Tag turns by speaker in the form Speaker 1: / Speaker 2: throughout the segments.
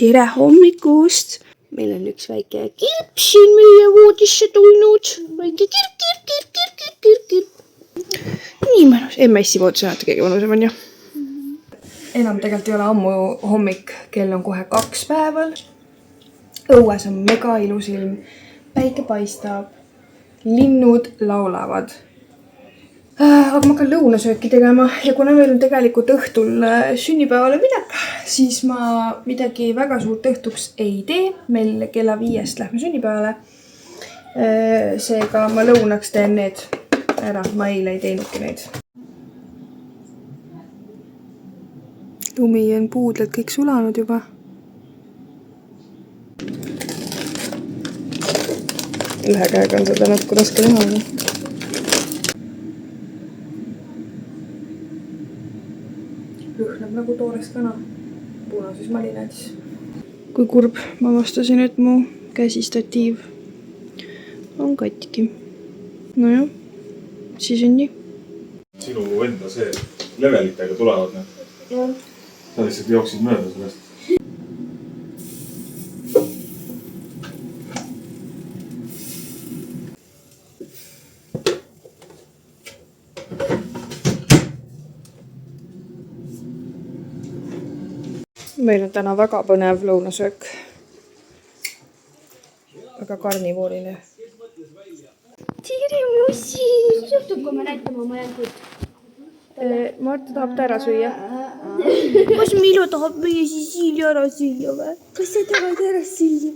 Speaker 1: Tere hommikust! Meil on üks väike kirp siin meie voodisse tulnud. Väike kirp. Nii mõnus. MS-i voodis on natuke mõnusam on ju. Enam tegelikult ei ole ammu hommik. Kell on kohe 2 päeval. Õues on mega ilus ilm. Päike paistab. Linnud laulavad. Aga ma hakkan lõunasööki tegema ja kuna meil on tegelikult õhtul sünnipäevale minek, siis ma midagi väga suurt õhtuks ei tee. Meil kella 5 lähme sünnipäevale. Seega ma lõunaks teen need ära. Ma eile ei teinudki neid. Lumi on puudled kõik sulanud juba. Ühe käega on seda natuke raske teha. Lõhnab nagu toores kana punases malinadis. Kui kurb, ma avastasin, et mu käsistatiiv on katki. Nojah, siis on nii.
Speaker 2: Sinu enda see levelitega tulevad need. Sa lihtsalt jooksid mööda sellest.
Speaker 1: Meil on täna väga põnev lõunasöök. Väga karnivooriline. Tere, Mussi!
Speaker 3: Juhtub, kui me näitame oma jälgud.
Speaker 1: Marta tahab ta ära süüa.
Speaker 3: Kas Milo tahab meie Sissiili ära süüa või? Kas sa tahad ära süüa?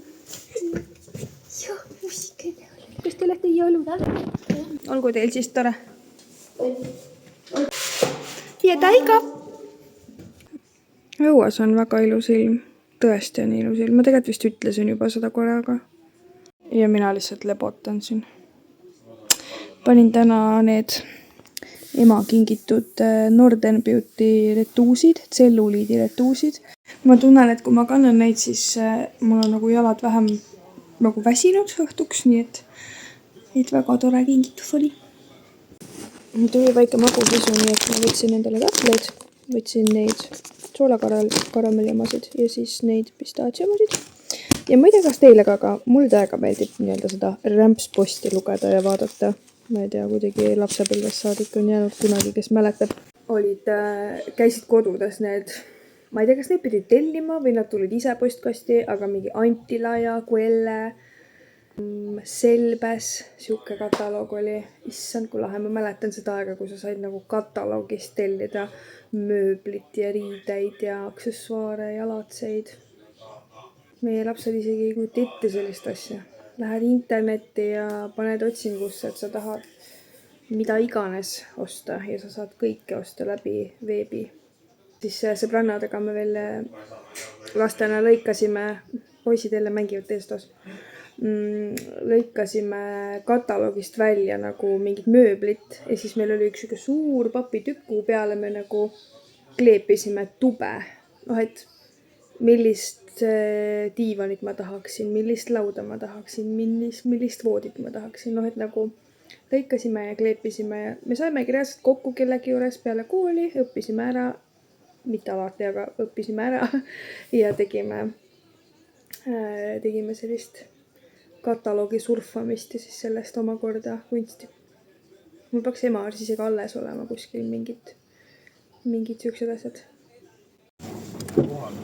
Speaker 3: Jah, Mussikene. Kas te olete jõuluda?
Speaker 1: Olgu teil siis tore. Ja Taiga! Õues on väga ilus ilm. Tõesti on ilus ilm. Ma tegelikult vist ütlesin juba seda korraga. Ja mina lihtsalt lebotan siin. Panin täna need ema kingitud Northern Beauty retuusid, tselluliidi retuusid. Ma tunnen, et kui ma kannan neid, siis mul on nagu jalad vähem nagu väsinud õhtuks, nii et väga tore kingitus oli. Tuli väike magusisu, nii et ma võtsin endale tahvleid, võtsin neid soolakaramellimasid ja siis neid pistaatsiamasid. Ja ma ei tea, kas teile ka, aga mulle täiega meeldib nii-öelda seda rämpsposti lugeda ja vaadata. Ma ei tea, kuidagi lapsepõlvest saadik on jäänud kunagi, kes mäletab. Käisid kodudes need, ma ei tea, kas neid pidi tellima või nad tulid ise postkasti, aga mingi Antila ja Quelle, Selbes, siuke kataloog oli. Issand, kui lahe, ma mäletan seda aega, kui sa said nagu kataloogist tellida mööblit ja riideid ja aksessuaare ja latseid. Meie lapsed isegi ei kujuta ette sellist asja. Lähed internetti ja paned otsingusse, et sa tahad mida iganes osta ja sa saad kõike osta läbi veebi. Siis sõbrannadega me veel lastena lõikasime, poisid jälle mängivad teestos, lõikasime kataloogist välja nagu mingit mööblit ja siis meil oli üks suur papitükku peale me nagu kleepisime tube. Et millist diivanit ma tahaksin, millist lauda ma tahaksin, millist voodit ma tahaksin. Et nagu lõikasime ja kleepisime ja me saimegi reaalselt kokku kellegi juures peale kooli, õppisime ära, mitte alati, aga õppisime ära ja tegime sellist kataloogi surfamist ja siis sellest omakorda kunsti. Mul peaks ema siis ega alles olema kuskil mingid siuksed asjad.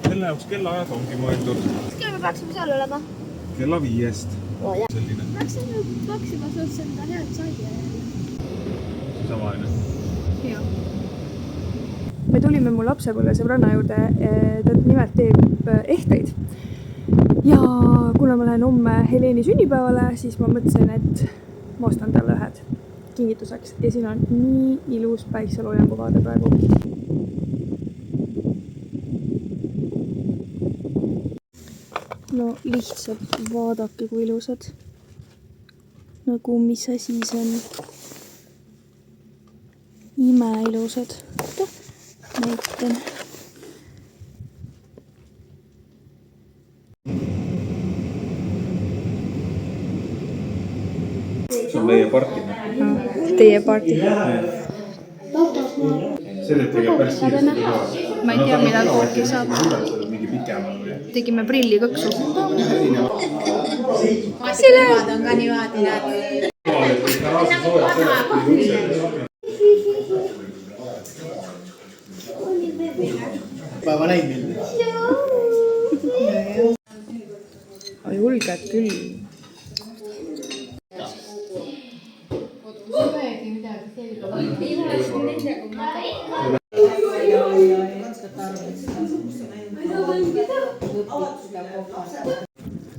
Speaker 2: Kelle jaoks kellaajad ongi mõeldud.
Speaker 3: Kelle me peaksime seal olema?
Speaker 2: Kella 5. Selline.
Speaker 3: Peaksime suutsa enda head saidi.
Speaker 2: Samaline.
Speaker 1: Jah. Me tulime mu lapsepõlve sõbranna juurde, ta nimelt teeb ehteid. Ja kuna ma lähen homme Heleni sünnipäevale, siis ma mõtlesin, et ma ostan talle ühed kingituseks. Ja siin on nii ilus päikseloojangu vaade praegu. No lihtsalt vaadake, kui ilusad. Nagu mis asi see on. Ime ilusad. Näitan.
Speaker 2: See on meie parti.
Speaker 1: Teie parti.
Speaker 2: See teeb päris kiiresti.
Speaker 1: Ma ei tea, mida kookki saab.
Speaker 2: Mingi pikema või?
Speaker 1: tegime prillikõksu.
Speaker 4: Massikuvad on ka niimoodi, näed.
Speaker 5: Päeva näinud.
Speaker 1: Julged küll.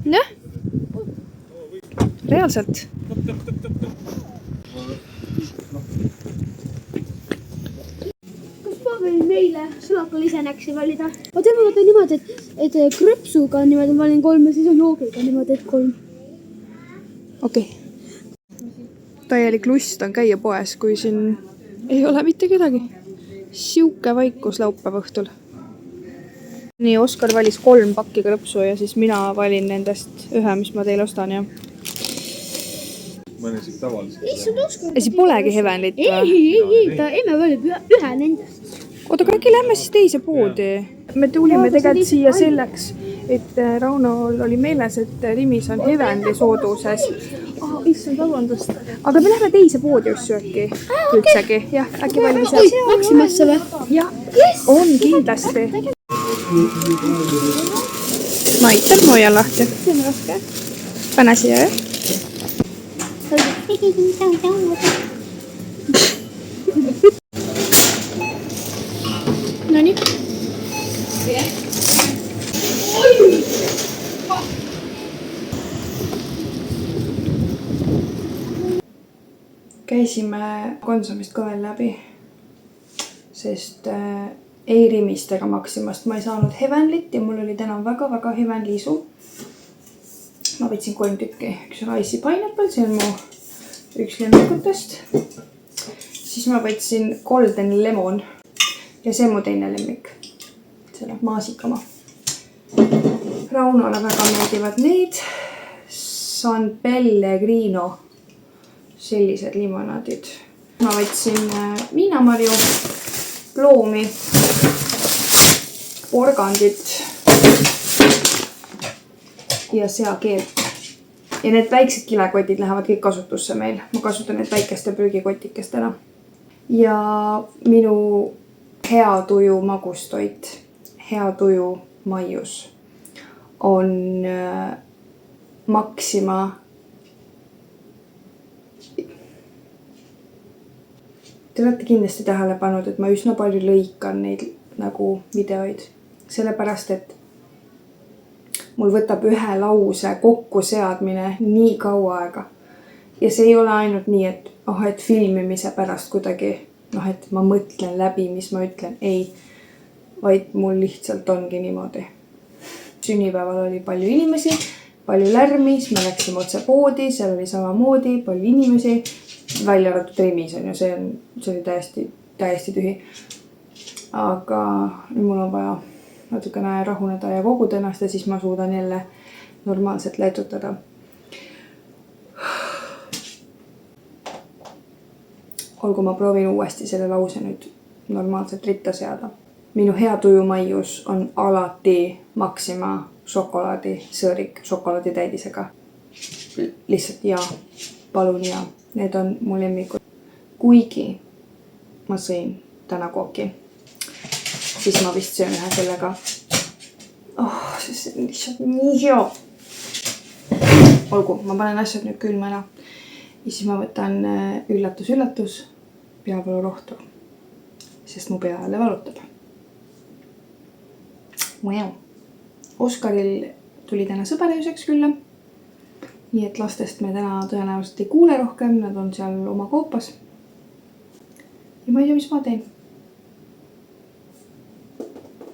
Speaker 1: Noh, reaalselt.
Speaker 3: Kas Pavel meile sulakal ise näksi valida? Ma teeme vaata niimoodi, et krõpsuga on niimoodi, ma olin 3 ja siis on joogiga niimoodi, et 3.
Speaker 1: Okei. Täielik lust on käia poes, kui siin ei ole mitte kedagi. Siuke vaikus laupäeva õhtul. Nii, Oskar valis 3 pakki krõpsu ja siis mina valin nendest ühe, mis ma teile ostan ja...
Speaker 2: Mõne siit tavaliselt.
Speaker 1: Ja siis polegi Heavenlit või?
Speaker 3: Ei, ta emme valib ühe nendest.
Speaker 1: Oota, aga äkki lähme siis teise poodi? Me tulime tegelikult siia selleks, et Raunol oli meeles, et Rimis on Heavenli sooduses. Issand, vabandust. Aga me lähme teise poodi just äkki. Üldsegi. Jah, äkki valime seal.
Speaker 3: Maksimasse või?
Speaker 1: Jah, on kindlasti. Ma aitan, ma hoian lahti.
Speaker 3: See on raske.
Speaker 1: Pane siia, jah? Nonii. Käisime Konsumist ka veel läbi, sest ei Rimist ega Maximast ma ei saanud Heavenlit ja mul oli täna väga-väga Heavenli isu. Ma võtsin 3 tükki, üks on Icy Pineapple, see on mu üks lemmikutest. Siis ma võtsin Golden Lemon ja see on mu teine lemmik, selle maasikama. Raunole väga meeldivad need, San Pellegrino, sellised limonaadid. Ma võtsin viinamarju, ploomi, porgandit ja seakeelt. Ja need väiksed kilekotid lähevad kõik kasutusse meil. Ma kasutan need väikeste prügikotikestena. Ja minu hea tuju magustoit, hea tuju maius on Maxima Te olete kindlasti tähele pannud, et ma üsna palju lõikan neid nagu videoid. Sellepärast, et mul võtab ühe lause kokkuseadmine nii kaua aega. Ja see ei ole ainult nii, et filmimise pärast kuidagi, et ma mõtlen läbi, mis ma ütlen. Ei, vaid mul lihtsalt ongi niimoodi. Sünnipäeval oli palju inimesi, palju lärmi, siis me läksime otse poodi, seal oli samamoodi palju inimesi. Välja arvatud Rimis on ju, see oli täiesti tühi. Aga mul on vaja natukene rahuneda ja koguda ennast ja siis ma suudan jälle normaalselt leetutada. Olgu ma proovin uuesti selle lause nüüd normaalselt ritta seada. Minu hea tuju maius on alati Maxima šokolaadi sõõrik šokolaaditäidisega. Lihtsalt jaa, palun jaa. Need on mu lemmikud. Kuigi ma sõin täna kooki, siis ma vist söön ühe sellega. See on lihtsalt nii hea. Olgu, ma panen asjad nüüd külma ära. Ja siis ma võtan üllatus, peavalurohtu, sest mu pea jälle valutab. Oskaril tuli täna sõberajuseks külla. Nii et lastest me täna tõenäoliselt ei kuule rohkem, nad on seal oma koopas. Ja ma ei tea, mis ma teen.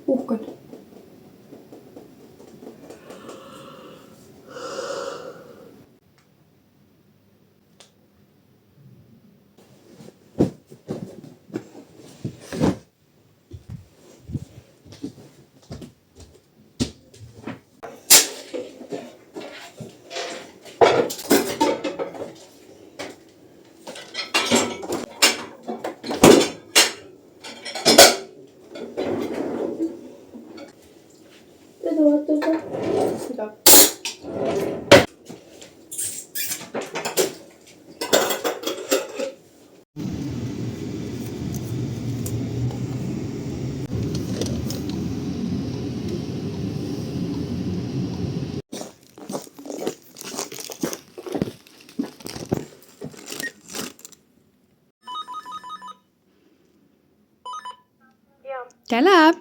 Speaker 1: Uhkan.
Speaker 3: seda.
Speaker 1: Käle!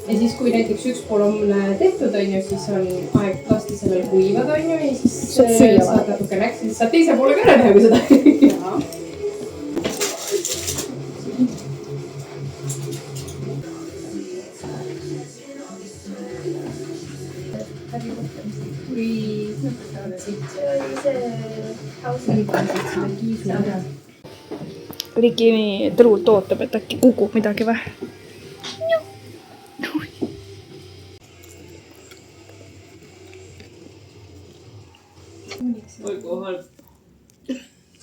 Speaker 3: Ja siis, kui näiteks üks pool on tehtud, on ju, siis on aeg lasta sellel kuivad, on ju, ja siis saad natuke näks, siis saad teise poole ka ära teha, kui seda.
Speaker 1: Riki nii tõrult ootab, et äkki kukub midagi või?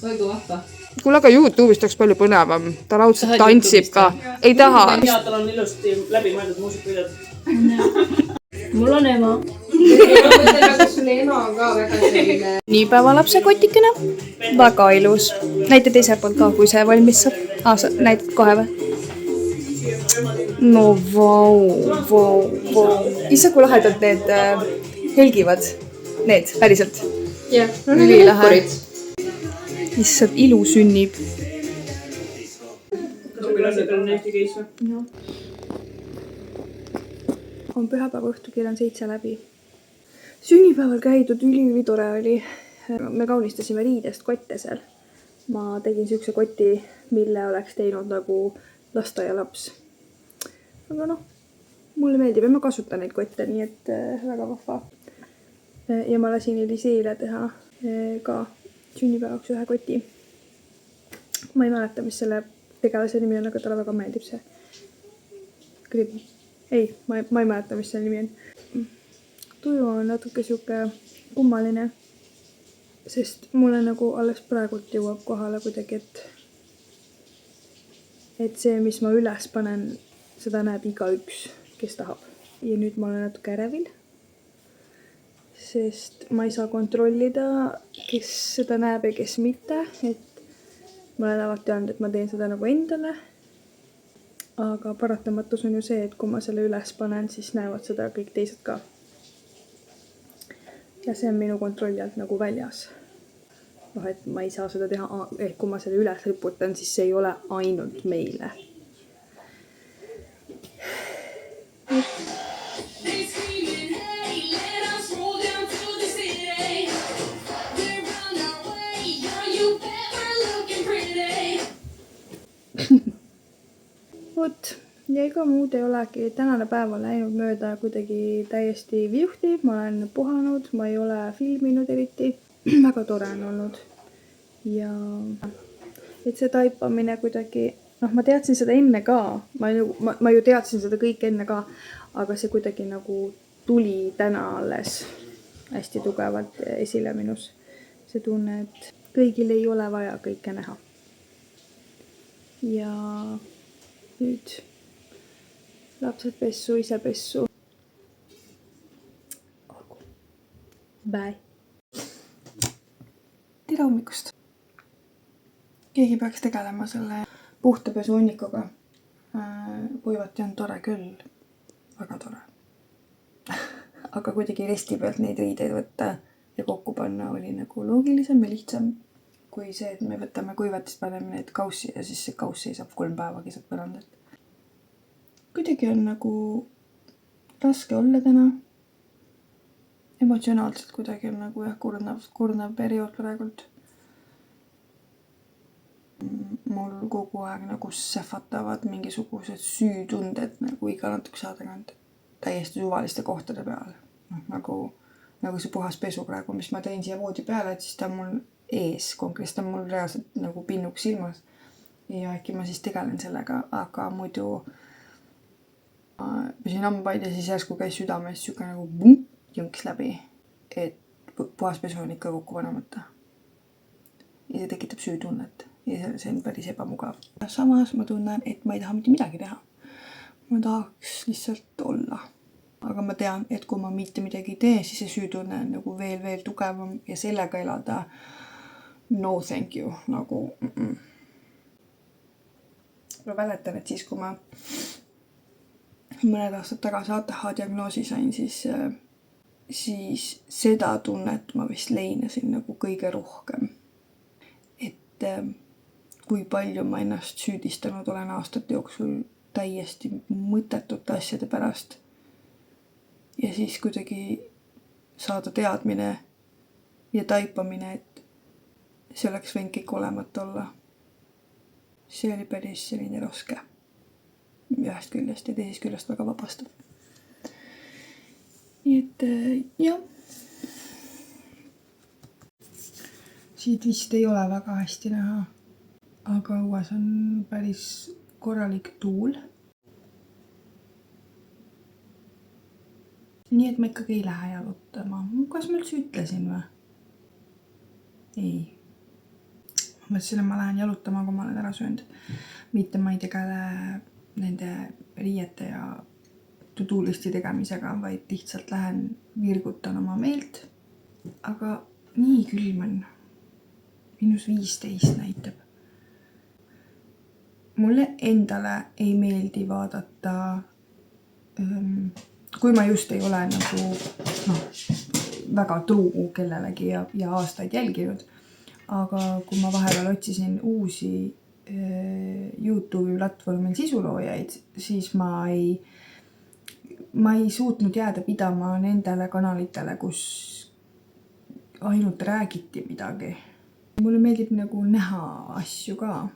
Speaker 4: Oiku vahva.
Speaker 1: Kuule, aga YouTube'ist oleks palju põnevam. Ta raudselt tantsib ka. Ei taha.
Speaker 6: Ja tal on ilusti läbimõeldud muusikavideod.
Speaker 3: Mul on ema. Sul ema on ka väga selline.
Speaker 1: Nii päevalapse kotikene. Väga ilus. Näita teiselt poolt ka, kui see valmis saab. Sa näitad kohe või? No vau. Issa, kui lahedalt need helgivad. Need, päriselt.
Speaker 3: Jah,
Speaker 1: Ülilahe. Issand, ilu sünnib.
Speaker 6: Õpilased on Eesti case või?
Speaker 1: On pühapäeva õhtu, kell on 7 läbi. Sünnipäeval käidud ülitore oli. Me kaunistasime riidest kotte seal. Ma tegin siukse koti, mille oleks teinud nagu lasteaialaps. Aga noh, mulle meeldib ja ma kasutan neid kotte, nii et väga vahva. Ja ma lasin Eliseele teha ka sünnipäevaks ühe koti. Ma ei mäleta, mis selle tegelase nimi on, aga talle väga meeldib see. Ei, ma ei mäleta, mis selle nimi on. Tuju on natuke siuke kummaline, sest mulle nagu alles praegult jõuab kohale kuidagi, et see, mis ma üles panen, seda näeb igaüks, kes tahab. Ja nüüd ma olen natuke ärevil, sest ma ei saa kontrollida, kes seda näeb ja kes mitte, et ma olen alati öelnud, et ma teen seda nagu endale. Aga paratamatus on ju see, et kui ma selle üles panen, siis näevad seda kõik teised ka. Ja see on minu kontrolli alt nagu väljas. Et ma ei saa seda teha, et kui ma selle üles riputan, siis see ei ole ainult meile. Vot, ja ega muud ei olegi. Tänane päev on läinud mööda kuidagi täiesti viuhti. Ma olen puhanud, ma ei ole filminud eriti. Väga tore on olnud. Ja et see taipamine kuidagi, noh, ma teadsin seda enne ka. Ma ju teadsin seda kõik enne ka, aga see kuidagi nagu tuli täna alles hästi tugevalt esile minus. See tunne, et kõigil ei ole vaja kõike näha. Ja nüüd lapsed pessu, ise pessu. Bye. Tere hommikust. Keegi peaks tegelema selle puhtapesu hunnikuga. Kuivati on tore küll. Väga tore. Aga kuidagi resti pealt neid riideid võtta ja kokku panna oli nagu loogilisem ja lihtsam kui see, et me võtame kuivatist, paneme need kaussi ja siis see kauss seisab 3 päeva keset põrandat. Kuidagi on nagu raske olla täna. Emotsionaalselt kuidagi on nagu kurnav periood praegult. Mul kogu aeg nagu sähvatavad mingisugused süütunded nagu iga natukese aja tagant täiesti suvaliste kohtade peal. Nagu see puhas pesu praegu, mis ma tõin siia voodi peale, et siis ta on mul ees konkreetselt, ta on mul reaalselt nagu pinnuks silmas. Ja äkki ma siis tegelen sellega, aga muidu pesin hambaid ja siis järsku käis südames siuke nagu jõnks läbi, et puhas pesu on ikka kokku panemata. Ja see tekitab süütunnet. ja see on päris ebamugav. Samas ma tunnen, et ma ei taha mitte midagi teha. Ma tahaks lihtsalt olla. Aga ma tean, et kui ma mitte midagi ei tee, siis see süütunne on nagu veel tugevam ja sellega elada no thank you, nagu Ma mäletan, et siis, kui ma mõned aastad tagasi ATH diagnoosi sain, siis seda tunnet ma vist leinasin nagu kõige rohkem. Et kui palju ma ennast süüdistanud olen aastate jooksul täiesti mõttetute asjade pärast. Ja siis kuidagi saada teadmine ja taipamine, et see oleks võinud kõik olemata olla. See oli päris selline raske. Ühest küljest ja teisest küljest väga vabastav. Nii et jah. Siit vist ei ole väga hästi näha. Aga õues on päris korralik tuul. Nii et ma ikkagi ei lähe jalutama. Kas ma üldse ütlesin või? Ei. Ma mõtlesin, et ma lähen jalutama, kui ma olen ära söönud. Mitte ma ei tegele nende riiete ja to-do-listi tegemisega, vaid lihtsalt lähen virgutan oma meelt. Aga nii külm on. -15 näitab. Mulle endale ei meeldi vaadata, kui ma just ei ole nagu väga truu kellelegi ja aastaid jälginud. Aga kui ma vahepeal otsisin uusi YouTube'i platvormil sisuloojaid, siis ma ei suutnud jääda pidama nendele kanalitele, kus ainult räägiti midagi. Mulle meeldib nagu näha asju ka.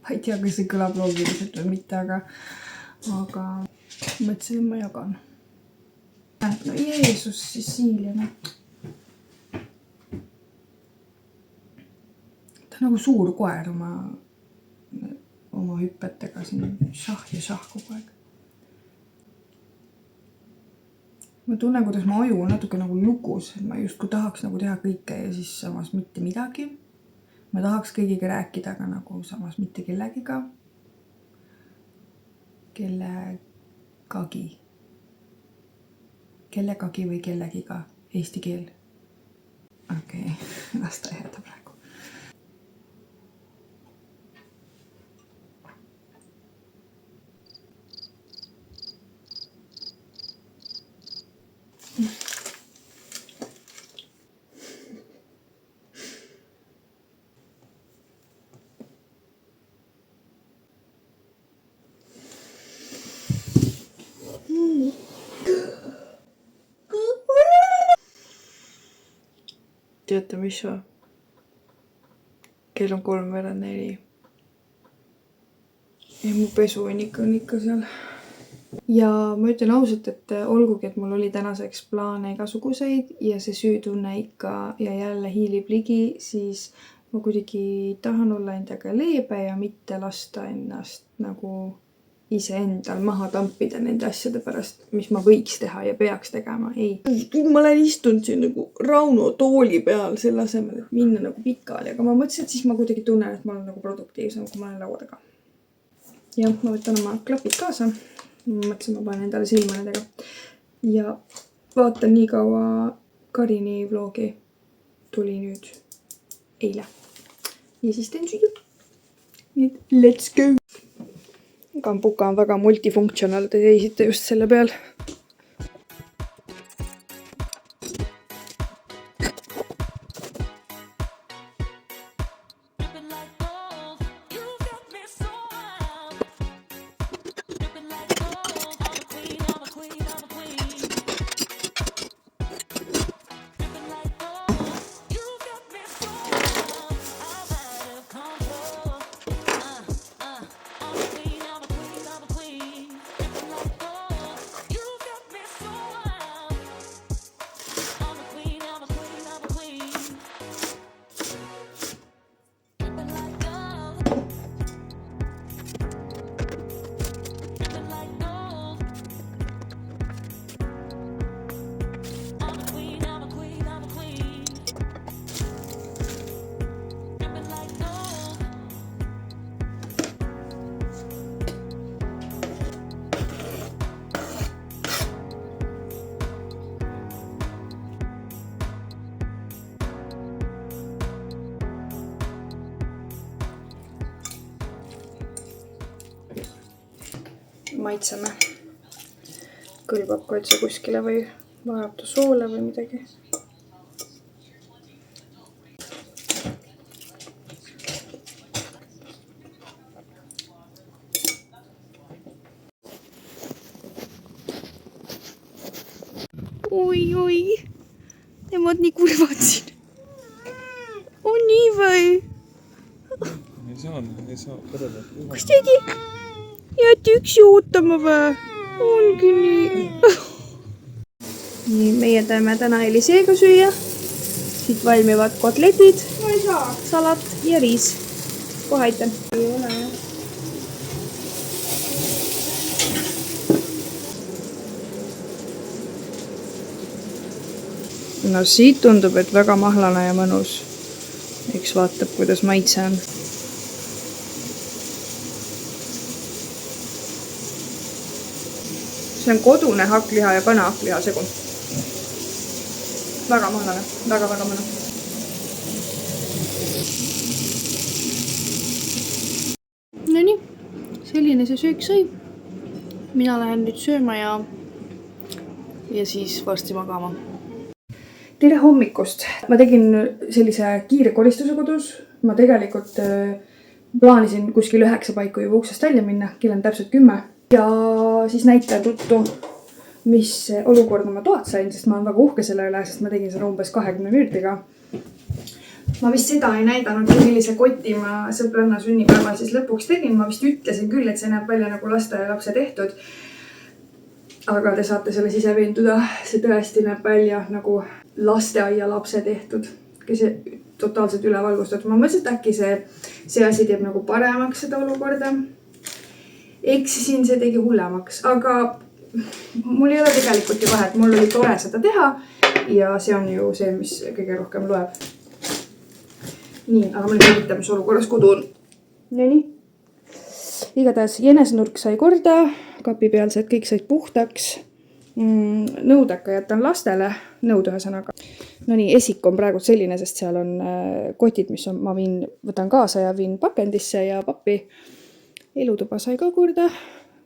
Speaker 1: Ma ei tea, kas see kõlab loogiliselt või mitte, aga mõtlesin, et ma jagan. No Jeesus, Cecilia, Ta nagu suur koer oma hüppetega siin šah kogu aeg. Ma tunnen, kuidas ma aju on natuke nagu lukus, et ma justkui tahaks nagu teha kõike ja siis samas mitte midagi. Ma tahaks kõigiga rääkida, aga nagu samas mitte kellegiga. Kellegagi või kellegiga eesti keel. Okei, las ta jääda praegu. Teate, mis või? Kell on 3:04. Ja mu pesu on ikka seal. Ja ma ütlen ausalt, et olgugi, et mul oli tänaseks plaane igasuguseid ja see süütunne ikka ja jälle hiilib ligi, siis ma kuidagi tahan olla endaga leebe ja mitte lasta ennast nagu iseendal maha tampida nende asjade pärast, mis ma võiks teha ja peaks tegema. Ei. Ma olen istunud siin nagu Rauno tooli peal selle asemel, et minna nagu pikali, aga ma mõtlesin, et siis ma kuidagi tunnen, et ma olen nagu produktiivsem, kui ma olen laua taga. Ja ma võtan oma klapid kaasa. Ma mõtlesin, ma panen endale silma nendega. Ja vaatan nii kaua Karini vlogi. Tuli nüüd eile. Ja siis teen süüa. Nii et let's go! Kambuka on väga multifunktsional, te seisite just selle peal. maitseme. Kõlbab ka üldse kuskile või vajab ta soole või midagi. Oi, nemad nii kurvad siin. On nii või?
Speaker 2: Ei saa põdeda.
Speaker 1: Kas tegi? Jääti üksi ootama või? Ongi nii. Nii, meie teeme täna Eliseega süüa. Siit valmivad kotletid, salat ja riis. Kohe aitan. Ei ole jah. No siit tundub, et väga mahlane ja mõnus. Eks vaatab, kuidas maitse on. See on kodune hakkliha ja kana-hakkliha segu. Väga mahlane, väga mõnus. Nonii, selline see söök sai. Mina lähen nüüd sööma ja siis varsti magama. Tere hommikust! Ma tegin sellise kiire koristuse kodus. Ma tegelikult plaanisin kuskil 9 paiku juba uksest välja minna. Kell on täpselt 10. Ja siis näitan tuttu, mis olukorda ma toad sain, sest ma olen väga uhke selle üle, sest ma tegin seda umbes 20 minutiga. Ma vist seda ei näidanud, millise koti ma sõbranna sünnipäeval siis lõpuks tegin. Ma vist ütlesin küll, et see näeb välja nagu lasteaialapse tehtud. Aga te saate selles ise veenduda. See tõesti näeb välja nagu lasteaialapse tehtud. See totaalselt ülevalgustatud. Ma mõtlesin, et äkki see asi teeb nagu paremaks seda olukorda. Eksisin, see tegi hullemaks. Aga mul ei ole tegelikult ju vahet. Mul oli tore seda teha. Ja see on ju see, mis kõige rohkem loeb. Nii, aga ma nüüd näitan, mis olukorras kodu on. Nii. Igatahes jänesenurk sai korda. Kapipealsed kõik said puhtaks. Nõudeka jätan lastele. Nõud ühesõnaga. No nii, esik on praegu selline, sest seal on kotid, mis ma võtan kaasa ja viin pakendisse ja pappi. Elutuba sai ka korda.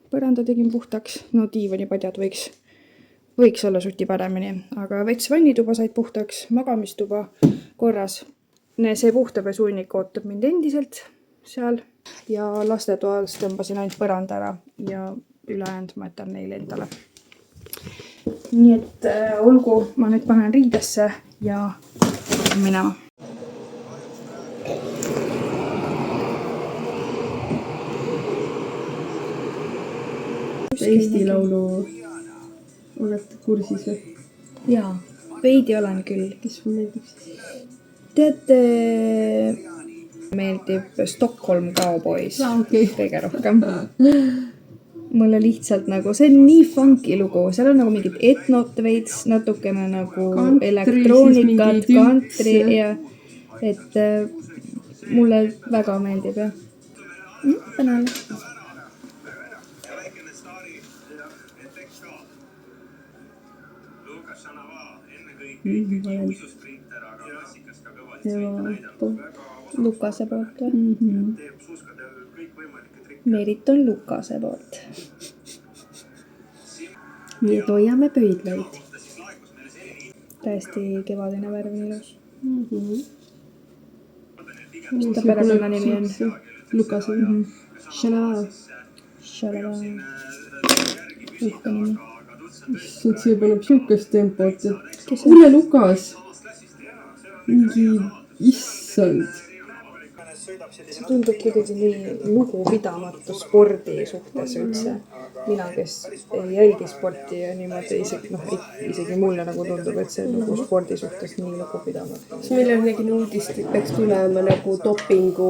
Speaker 1: Põranda tegin puhtaks. No diivanipadjad võiks olla suti paremini. Aga veits vannituba said puhtaks. Magamistuba korras. See puhtapesuunnik ootab mind endiselt seal. Ja lastetoas tõmbasin ainult põranda ära. Ja ülejäänud ma jätan neile endale. Nii et olgu, ma nüüd panen riidesse ja minema.
Speaker 3: Eesti laulu olete kursis või?
Speaker 1: Jaa, veidi olen küll.
Speaker 3: Kes sul meeldib siis?
Speaker 1: Teate, meeldib Stockholm Cowboys kõige rohkem. Mulle lihtsalt nagu, see on nii funky lugu, seal on nagu mingid etnot veits, natukene nagu elektroonikat, country ja et mulle väga meeldib ja tänan. Lukase poolt või? Merit on Lukase poolt.
Speaker 3: Nii et hoiame pöidlaid.
Speaker 1: Täiesti kevadine värv ilus. Mis ta perekonna nimi on?
Speaker 3: Lukase. Shalava.
Speaker 1: Shalava. Uhke nimi.
Speaker 3: Issand, see paneb siukest tempot. Kuule, Lukas. Mingi issand.
Speaker 1: See tundub kuidagi nii lugupidamatu spordi suhtes üldse. Mina, kes ei jälgi sporti ja niimoodi isegi mulle nagu tundub, et see nagu spordi suhtes nii lugupidamatu.
Speaker 3: Meil on nägin uudist, et peaks tulema nagu dopingu,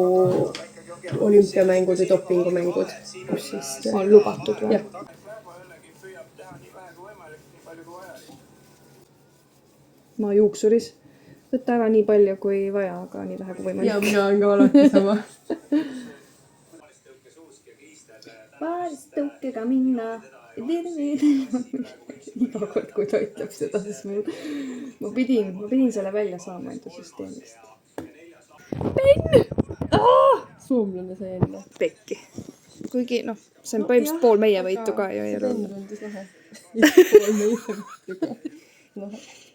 Speaker 3: olümpiamängud ja dopingumängud.
Speaker 1: Kus siis on lubatud või?
Speaker 3: Jah.
Speaker 1: Ma juuksuris. Võtta ära nii palju kui vaja, aga nii vähe kui võimalik.
Speaker 3: Ja mina olen ka alati sama.
Speaker 1: Paarist tõukega minna. Iga kord, kui ta ütleb seda, siis ma pidin selle välja saama enda süsteemist. Penn!
Speaker 3: Soomlane sai enne.
Speaker 1: Pekki. kuigi noh, see on põhimõtteliselt pool meie võitu ka ju ei ole.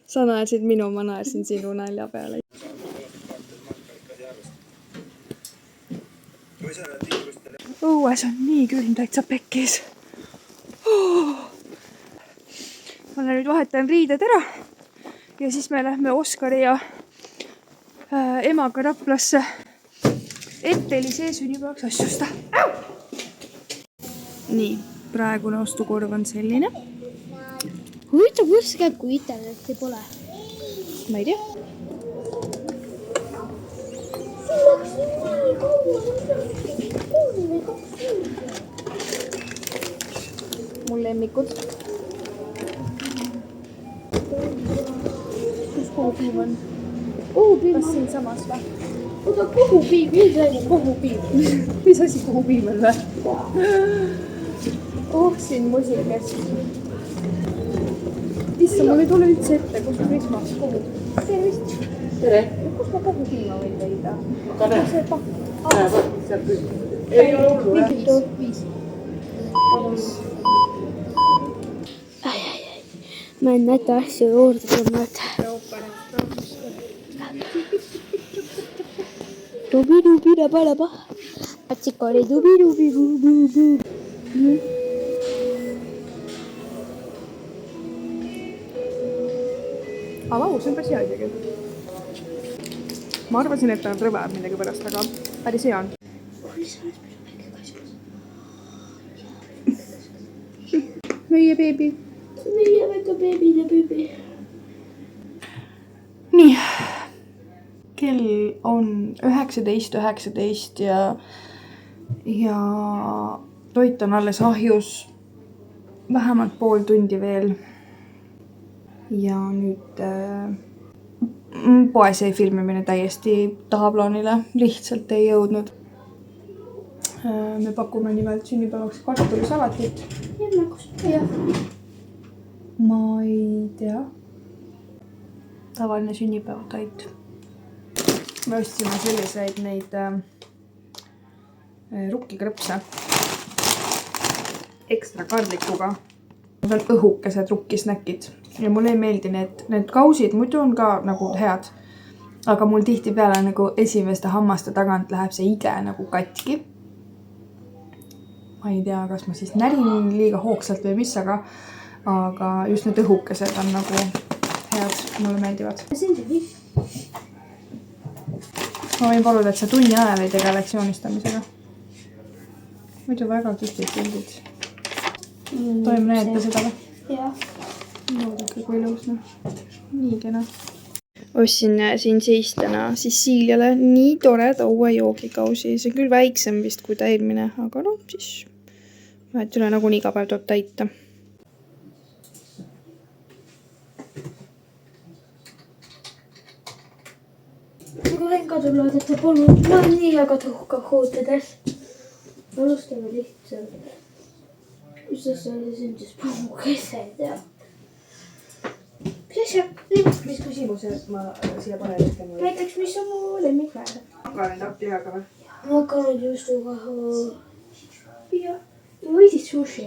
Speaker 1: sa naersid minu, ma naersin sinu nalja peale. õues on nii külm, täitsa pekkis. ma nüüd vahetan riided ära ja siis me lähme Oskari ja emaga Raplasse Etteli sünnipäevaks asju osta. Nii, praegune ostukorv on selline.
Speaker 3: huvitav, kus see käib, kui internetti pole?
Speaker 1: Ma ei tea. Mul lemmikud. Kus kohupiim on? Kohupiim on siin samas või? Oota, kohupiim, mis asi kohupiim? Mis asi kohupiim on või? Oh, siin musikas. Issa, mul ei tule üldse ette, kus ma Krismas kohu. Tervist. Tere. Kus ma kohupiima võin leida?
Speaker 6: Kade. Sealt küsimus. Ei ole hullu, jah?
Speaker 3: 5. Ma en näita asju juurde tõmmata. Tubi-tubi-da-ba-da-ba. Atsikori tubi-tubi-bu-bu-bu.
Speaker 1: Au, see on päris hea isegi. Ma arvasin, et ta on rõve midagi pärast, aga päris hea on. Meie beebi.
Speaker 3: Meie väga beebide beebi.
Speaker 1: Nii. Kell on 19:19 ja toit on alles ahjus. Vähemalt pool tundi veel. Ja nüüd poesee filmimine täiesti tahaplaanile, lihtsalt ei jõudnud. Me pakume nimelt sünnipäevaks kartulisalatit.
Speaker 3: Jah.
Speaker 1: Ma ei tea. Tavaline sünnipäevatoit. Me ostsime selliseid neid rukkikrõpse ekstra karlikuga. Veel õhukesed rukkisnäkid. Ja mulle ei meeldi need kausid, muidu on ka nagu head. Aga mul tihtipeale nagu esimeste hammaste tagant läheb see ige nagu katki. Ma ei tea, kas ma siis närin liiga hoogsalt või mis, aga just need õhukesed on nagu head, mulle meeldivad. Ma võin paluda, et sa tunni ajal ei tegeleks joonistamisega. Muidu väga kihvtid pildid. Toime näete seda või?
Speaker 3: Jah.
Speaker 1: Vaadake, kui ilus, noh. Nii kena. Ostsin siin seistena Siciliale nii toreda uue joogikausi. See on küll väiksem vist kui ta eelmine, aga noh, siis vahet üle nagu iga päev tuleb täita.
Speaker 3: Kui venka tulevad, et ta polnud, ma olen nii väga tuhka hootades. Alustame lihtsalt. Mis see sündis puhukesed ja... Mis asja?
Speaker 1: Mis küsimuse ma siia panen?
Speaker 3: Näiteks, mis on mu lemmikväär?
Speaker 1: Makaron tartlihaga või?
Speaker 3: Makaron juustuga. Ja võisid sushi.